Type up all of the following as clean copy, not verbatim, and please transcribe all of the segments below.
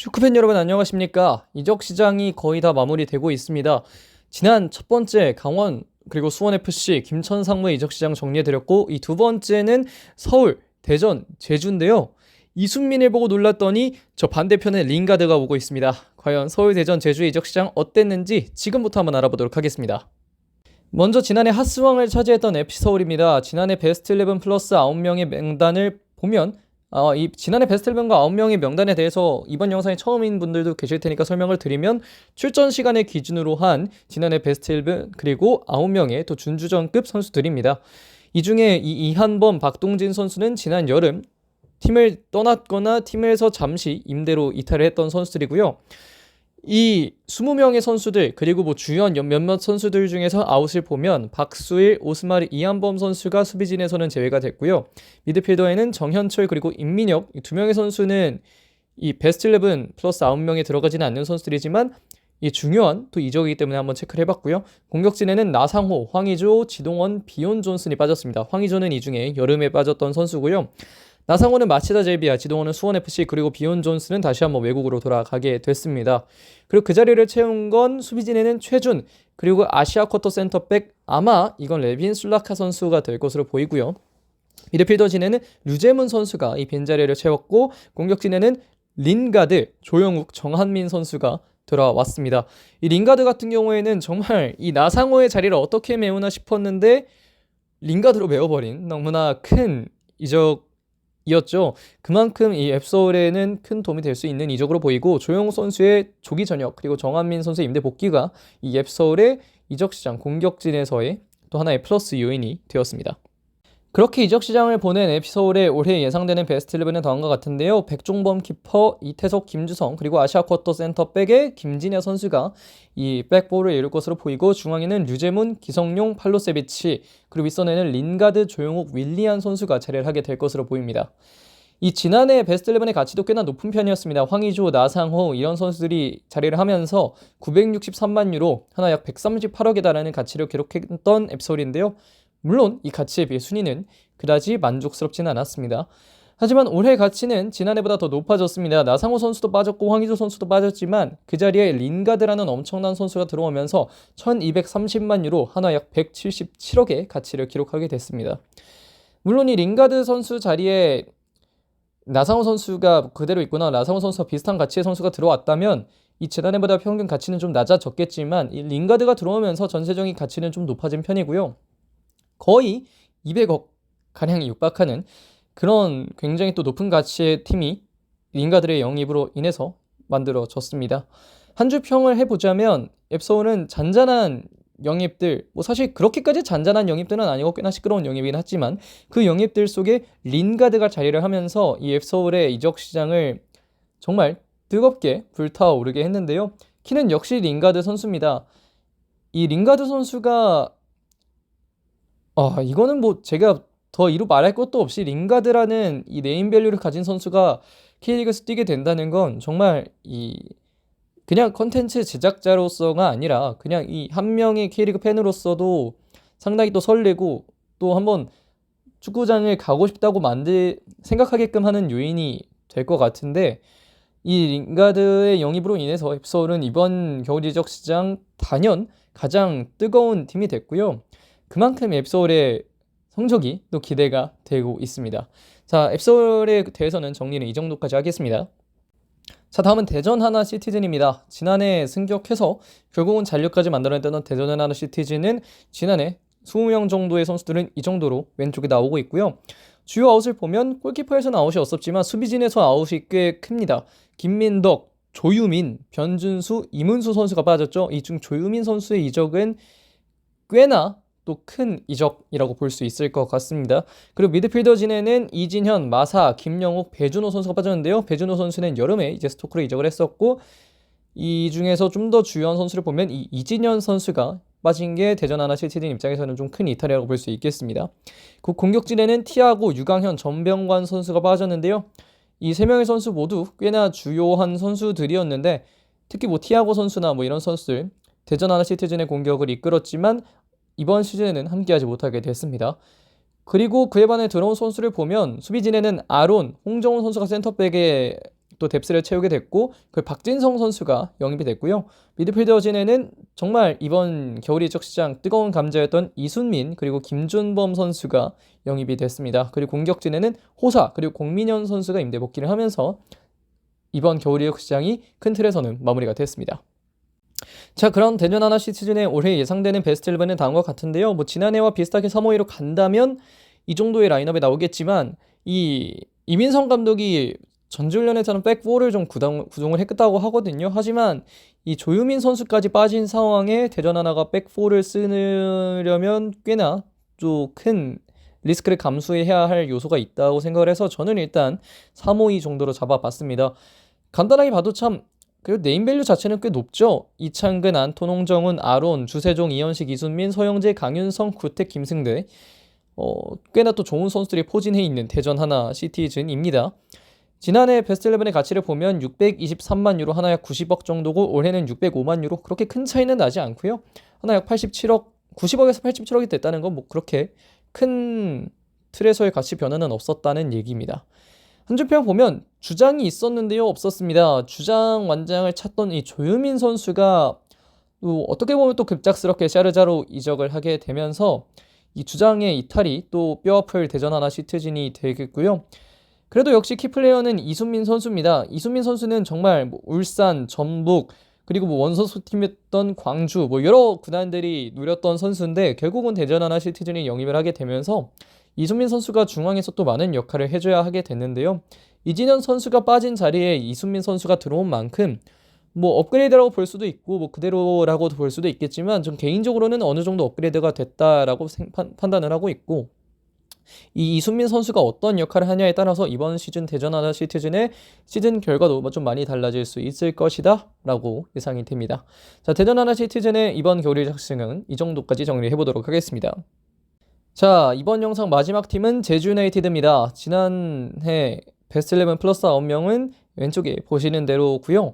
축구팬 여러분 안녕하십니까? 이적 시장이 거의 다 마무리되고 있습니다. 지난 첫 번째 강원 그리고 수원FC 김천 상무의 이적 시장 정리해드렸고 이 두 번째는 서울, 대전, 제주인데요. 이순민을 보고 놀랐더니 저 반대편에 링가드가 오고 있습니다. 과연 서울, 대전, 제주의 이적 시장 어땠는지 지금부터 한번 알아보도록 하겠습니다. 먼저 지난해 핫스왕을 차지했던 FC서울입니다. 지난해 베스트 11 플러스 9명의 명단을 보면 이 지난해 베스트 11과 9명의 명단에 대해서 이번 영상이 처음인 분들도 계실 테니까 설명을 드리면 출전 시간을 기준으로 한 지난해 베스트 11 그리고 9명의 또 준주전급 선수들입니다. 이 중에 이한범, 박동진 선수는 지난 여름 팀을 떠났거나 팀에서 잠시 임대로 이탈을 했던 선수들이고요. 이 20명의 선수들 그리고 뭐 주연 몇몇 선수들 중에서 아웃을 보면 박수일, 오스마르, 이한범 선수가 수비진에서는 제외가 됐고요. 미드필더에는 정현철 그리고 임민혁 이 두 명의 선수는 이 베스트 11 플러스 9명에 들어가지는 않는 선수들이지만 이 중요한 또 이적이기 때문에 한번 체크를 해봤고요. 공격진에는 나상호, 황의조, 지동원, 비온 존슨이 빠졌습니다. 황의조는 이 중에 여름에 빠졌던 선수고요. 나상호는 마치다 젤비아, 지동원은 수원FC 그리고 비온 존스는 다시 한번 외국으로 돌아가게 됐습니다. 그리고 그 자리를 채운 건 수비진에는 최준 그리고 아시아 쿼터 센터백 아마 이건 레빈 술라카 선수가 될 것으로 보이고요. 미드필더진에는 류재문 선수가 이 빈자리를 채웠고 공격진에는 린가드, 조영욱, 정한민 선수가 들어왔습니다. 이 린가드 같은 경우에는 정말 이 나상호의 자리를 어떻게 메우나 싶었는데 린가드로 메워버린 너무나 큰 이적이었죠. 그만큼 이 앱서울에는 큰 도움이 될 수 있는 이적으로 보이고 조영욱 선수의 조기 전역 그리고 정한민 선수의 임대 복귀가 이 앱서울의 이적 시장 공격진에서의 또 하나의 플러스 요인이 되었습니다. 그렇게 이적 시장을 보낸 FC서울의 올해 예상되는 베스트 11은 다음과 같은데요. 백종범 키퍼, 이태석, 김주성 그리고 아시아 쿼터 센터백의 김진야 선수가 이 백포를 이룰 것으로 보이고 중앙에는 류재문, 기성용, 팔로세비치 그리고 윗선에는 린가드, 조용욱, 윌리안 선수가 자리를 하게 될 것으로 보입니다. 이 지난해 베스트 11의 가치도 꽤나 높은 편이었습니다. 황의조, 나상호 이런 선수들이 자리를 하면서 963만 유로 하나 약 138억에 달하는 가치를 기록했던 앱서울인데요. 물론 이 가치에 비해 순위는 그다지 만족스럽지는 않았습니다. 하지만 올해 가치는 지난해보다 더 높아졌습니다. 나상호 선수도 빠졌고 황의조 선수도 빠졌지만 그 자리에 린가드라는 엄청난 선수가 들어오면서 1230만 유로 하나 약 177억의 가치를 기록하게 됐습니다. 물론 이 린가드 선수 자리에 나상호 선수가 그대로 있거나 나상호 선수와 비슷한 가치의 선수가 들어왔다면 이 지난해보다 평균 가치는 좀 낮아졌겠지만 이 린가드가 들어오면서 전체적인 가치는 좀 높아진 편이고요. 거의 200억 가량이 육박하는 그런 굉장히 또 높은 가치의 팀이 링가드의 영입으로 인해서 만들어졌습니다. 한 줄 평을 해보자면 앱서울은 잔잔한 영입들, 뭐 사실 그렇게까지 잔잔한 영입들은 아니고 꽤나 시끄러운 영입이긴 하지만 그 영입들 속에 린가드가 자리를 하면서 이 앱서울의 이적 시장을 정말 뜨겁게 불타오르게 했는데요. 키는 역시 린가드 선수입니다. 이 린가드 선수가 이거는 뭐 제가 더 이루 말할 것도 없이 링가드라는 이 네임밸류를 가진 선수가 K리그에서 뛰게 된다는 건 정말 그냥 컨텐츠 제작자로서가 아니라 그냥 이 한 명의 K리그 팬으로서도 상당히 또 설레고 또 한번 축구장을 가고 싶다고 생각하게끔 하는 요인이 될 것 같은데 이 링가드의 영입으로 인해서 앱서울은 이번 겨울 이적 시장 단연 가장 뜨거운 팀이 됐고요. 그만큼 앱서울의 성적이 또 기대가 되고 있습니다. 자, 앱서울에 대해서는 정리는 이 정도까지 하겠습니다. 자, 다음은 대전 하나 시티즌입니다. 지난해 승격해서 결국은 잔류까지 만들어냈던 대전 하나 시티즌은 지난해 20명 정도의 선수들은 이 정도로 왼쪽에 나오고 있고요. 주요 아웃을 보면 골키퍼에서는 아웃이 없었지만 수비진에서 아웃이 꽤 큽니다. 김민덕, 조유민, 변준수, 이문수 선수가 빠졌죠. 이 중 조유민 선수의 이적은 꽤나 또 큰 이적이라고 볼 수 있을 것 같습니다. 그리고 미드필더진에는 이진현, 마사, 김영욱, 배준호 선수가 빠졌는데요. 배준호 선수는 여름에 이제 스토크로 이적을 했었고 이 중에서 좀 더 주요한 선수를 보면 이 이진현 선수가 빠진 게 대전 하나 시티즌 입장에서는 좀 큰 이탈이라고 볼 수 있겠습니다. 그 공격진에는 티아고, 유강현, 전병관 선수가 빠졌는데요. 이 세 명의 선수 모두 꽤나 주요한 선수들이었는데 특히 뭐 티아고 선수나 뭐 이런 선수들 대전 하나 시티즌의 공격을 이끌었지만 이번 시즌에는 함께하지 못하게 됐습니다. 그리고 그에 반해 들어온 선수를 보면 수비진에는 아론, 홍정훈 선수가 센터백에 또 뎁스를 채우게 됐고 그 박진성 선수가 영입이 됐고요. 미드필더진에는 정말 이번 겨울 이적 시장 뜨거운 감자였던 이순민 그리고 김준범 선수가 영입이 됐습니다. 그리고 공격진에는 호사 그리고 공민현 선수가 임대 복귀를 하면서 이번 겨울 이적 시장이 큰 틀에서는 마무리가 됐습니다. 자, 그럼 대전 하나 시즌의 올해 예상되는 베스트 11은 다음과 같은데요. 뭐 지난해와 비슷하게 3-5-2로 간다면 이 정도의 라인업에 나오겠지만 이 이민성 감독이 전주훈련에서는 백4를 좀 구동을 했다고 하거든요. 하지만 이 조유민 선수까지 빠진 상황에 대전 하나가 백4를 쓰려면 꽤나 좀 큰 리스크를 감수해야 할 요소가 있다고 생각을 해서 저는 일단 3-5-2 정도로 잡아봤습니다. 간단하게 봐도 참 그리고 네임밸류 자체는 꽤 높죠. 이창근, 안톤, 홍정훈, 아론, 주세종, 이현식, 이순민, 서영재, 강윤성, 구택, 김승대 꽤나 또 좋은 선수들이 포진해 있는 대전 하나 시티즌입니다. 지난해 베스트 11의 가치를 보면 623만 유로, 하나 약 90억 정도고 올해는 605만 유로, 그렇게 큰 차이는 나지 않고요. 하나 약 87억, 90억에서 87억이 됐다는 건 뭐 그렇게 큰 틀에서의 가치 변화는 없었다는 얘기입니다. 한준편 보면 주장이 있었는데요, 없었습니다. 주장 완장을 찾던 이 조유민 선수가 또 어떻게 보면 또 급작스럽게 샤르자로 이적을 하게 되면서 이 주장의 이탈이 또 뼈아플 대전 하나 시티즌이 되겠고요. 그래도 역시 키플레이어는 이순민 선수입니다. 이순민 선수는 정말 뭐 울산, 전북, 그리고 뭐 원소팀이었던 광주, 뭐 여러 구단들이 누렸던 선수인데 결국은 대전 하나 시티즌이 영입을 하게 되면서 이순민 선수가 중앙에서 또 많은 역할을 해줘야 하게 됐는데요. 이진현 선수가 빠진 자리에 이순민 선수가 들어온 만큼 뭐 업그레이드라고 볼 수도 있고 뭐 그대로라고도 볼 수도 있겠지만 좀 개인적으로는 어느 정도 업그레이드가 됐다라고 판단을 하고 있고, 이 이순민 선수가 어떤 역할을 하냐에 따라서 이번 시즌 대전 하나 시티즌의 시즌 결과도 좀 많이 달라질 수 있을 것이다 라고 예상이 됩니다. 자, 대전 하나 시티즌의 이번 겨울 작승은 이 정도까지 정리해 보도록 하겠습니다. 자, 이번 영상 마지막 팀은 제주 유나이티드입니다. 지난해 베스트 11 플러스 9명은 왼쪽에 보시는 대로고요.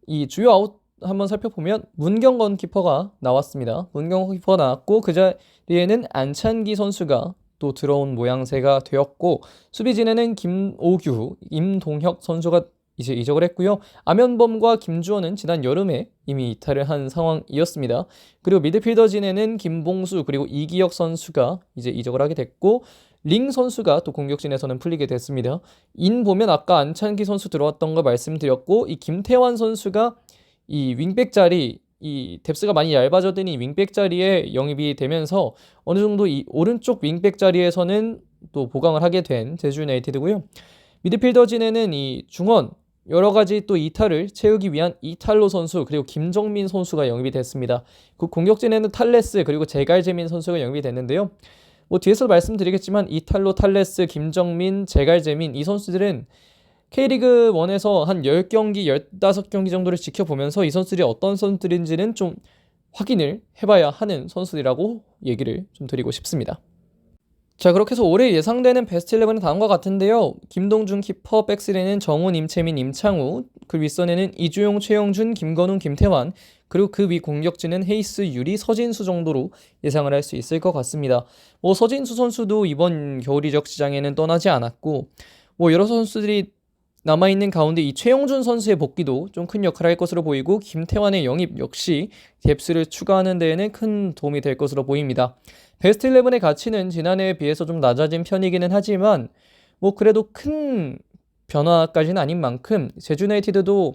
이 주요 아웃 한번 살펴보면 문경건 키퍼가 나왔습니다. 문경건 키퍼가 나왔고 그 자리에는 안찬기 선수가 또 들어온 모양새가 되었고, 수비진에는 김오규, 임동혁 선수가 이제 이적을 했고요. 암현범과 김주원은 지난 여름에 이미 이탈을 한 상황이었습니다. 그리고 미드필더진에는 김봉수 그리고 이기혁 선수가 이제 이적을 하게 됐고, 링 선수가 또 공격진에서는 풀리게 됐습니다. 인 보면 아까 안찬기 선수 들어왔던 거 말씀드렸고, 이 김태환 선수가 이 윙백 자리, 이 뎁스가 많이 얇아졌더니 윙백 자리에 영입이 되면서 어느 정도 이 오른쪽 윙백 자리에서는 또 보강을 하게 된 제주 유나이티드고요. 미드필더진에는 이 중원 여러 가지 또 이탈을 채우기 위한 이탈로 선수 그리고 김정민 선수가 영입이 됐습니다. 그 공격진에는 탈레스 그리고 제갈재민 선수가 영입이 됐는데요. 뭐 뒤에서 말씀드리겠지만 이탈로, 탈레스, 김정민, 제갈재민 이 선수들은 K리그 1에서 한 10경기, 15경기 정도를 지켜보면서 이 선수들이 어떤 선수들인지는 좀 확인을 해봐야 하는 선수들이라고 얘기를 좀 드리고 싶습니다. 자, 그렇게 해서 올해 예상되는 베스트 11은 다음과 같은데요. 김동준 키퍼, 백스리는 정훈, 임채민, 임창우, 그 윗선에는 이주용, 최영준, 김건웅, 김태환, 그리고 그 위 공격진은 헤이스, 유리, 서진수 정도로 예상을 할 수 있을 것 같습니다. 뭐 서진수 선수도 이번 겨울 이적 시장에는 떠나지 않았고 뭐 여러 선수들이 남아있는 가운데 이 최영준 선수의 복귀도 좀 큰 역할을 할 것으로 보이고, 김태환의 영입 역시 뎁스를 추가하는 데에는 큰 도움이 될 것으로 보입니다. 베스트 11의 가치는 지난해에 비해서 좀 낮아진 편이기는 하지만 뭐 그래도 큰 변화까지는 아닌 만큼 제주 유나이티드도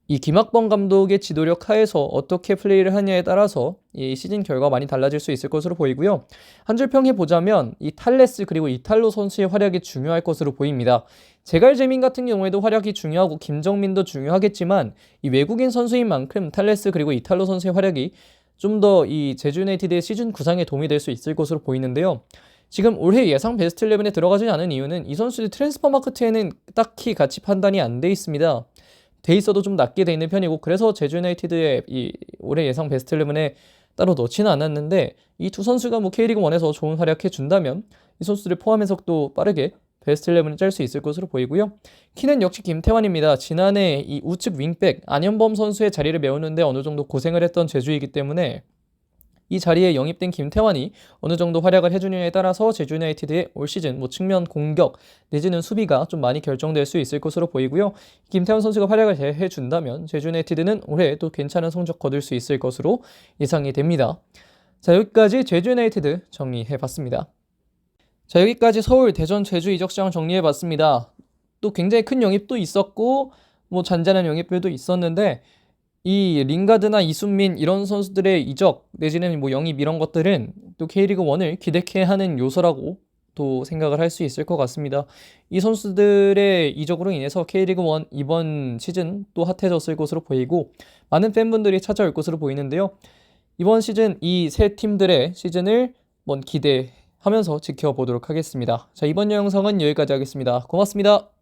이 김학범 감독의 지도력 하에서 어떻게 플레이를 하냐에 따라서 이 시즌 결과가 많이 달라질 수 있을 것으로 보이고요. 한 줄 평해 보자면 이 탈레스 그리고 이탈로 선수의 활약이 중요할 것으로 보입니다. 제갈재민 같은 경우에도 활약이 중요하고 김정민도 중요하겠지만 이 외국인 선수인 만큼 탈레스 그리고 이탈로 선수의 활약이 좀 더 이 제주 유나이티드의 시즌 구상에 도움이 될 수 있을 것으로 보이는데요. 지금 올해 예상 베스트 11에 들어가지 않은 이유는 이 선수들 트랜스퍼 마크트에는 딱히 가치 판단이 안 돼 있습니다. 돼 있어도 좀 낮게 돼 있는 편이고, 그래서 제주 유나이티드의 이 올해 예상 베스트 11에 따로 넣지는 않았는데, 이 두 선수가 뭐 K리그 1에서 좋은 활약해 준다면 이 선수들을 포함해서 또 빠르게 베스트 11을 짤 수 있을 것으로 보이고요. 키는 역시 김태환입니다. 지난해 이 우측 윙백 안현범 선수의 자리를 메우는데 어느 정도 고생을 했던 제주이기 때문에 이 자리에 영입된 김태환이 어느 정도 활약을 해주느냐에 따라서 제주 유나이티드의 올 시즌 뭐 측면 공격 내지는 수비가 좀 많이 결정될 수 있을 것으로 보이고요. 김태환 선수가 활약을 해준다면 제주 유나이티드는 올해 또 괜찮은 성적 거둘 수 있을 것으로 예상이 됩니다. 자, 여기까지 제주 유나이티드 정리해봤습니다. 자, 여기까지 서울, 대전, 제주 이적 시장 정리해봤습니다. 또 굉장히 큰 영입도 있었고 뭐 잔잔한 영입들도 있었는데 이 링가드나 이순민 이런 선수들의 이적 내지는 뭐 영입 이런 것들은 또 K리그 1을 기대케 하는 요소라고 또 생각을 할 수 있을 것 같습니다. 이 선수들의 이적으로 인해서 K리그 1 이번 시즌 또 핫해졌을 것으로 보이고 많은 팬분들이 찾아올 것으로 보이는데요. 이번 시즌 이 세 팀들의 시즌을 기대하면서 지켜보도록 하겠습니다. 자, 이번 영상은 여기까지 하겠습니다. 고맙습니다.